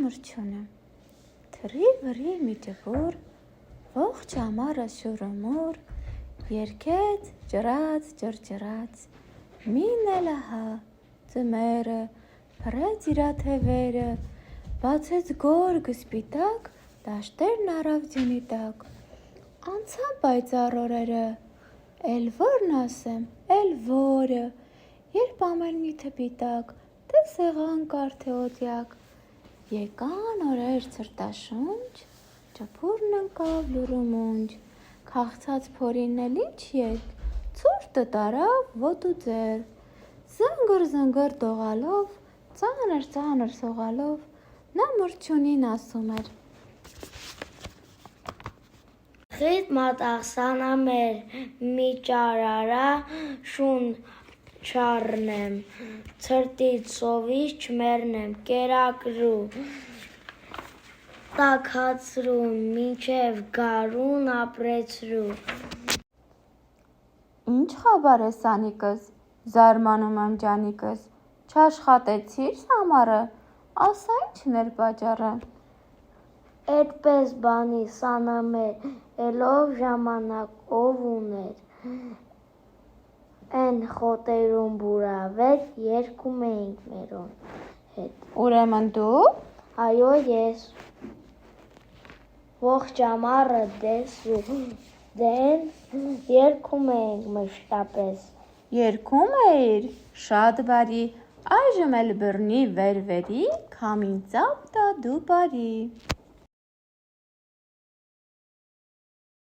մրջյունը, թռի վրի մի ջբոր, ողջ ամառը շուրումուր, երկեց, ջրած, ջրջրած, մին էլ ահա, ձմերը, փռեց իրա թևերը, բացեց գորգը սպիտակ, դաշտերն առավ ձյունի տակ, անցան պայծառ օրերը, էլ որն ասեմ, էլ որը, երբ ամեն մի թպիտակ, թե սեղան կար, թե օդյակ, եկան օրեր ցրտաշունչ, ջբուրն ընկավ լուռու մունջ, քաղցած փորին էլ ինչ եկ, ցուրտը տարավ ոտ ու ձեր, զնգր դողալով, ծանր սողալով, նա մրջյունին ասում էր. Խիտ մատաղ սանամեր մի ճարարա շուն չառնեմ, ցրտից սովից չմեռնեմ, կերակրու տաքացրու, մինչև գարուն ապրեցրու։ Ինչ խաբար ես անիկս, զարմանում եմ ջանիկս, չաշխատեցիր ամառը, ասա ինչն էր պատճառը։ Էդպես բանի սանամեր, էլով ժամանակ ով ուներ, էն խոտերում բուրավետ երգում էինք մերոն հետ։ Ուրեմն դու։ Այո ես, ողջ ամառը դես ու դեն երգում էինք մշտապես։ Երգում էիր, շատ բարի, այժմ էլ բռնի վեր վերի, քամին ծափ տա դու բարի։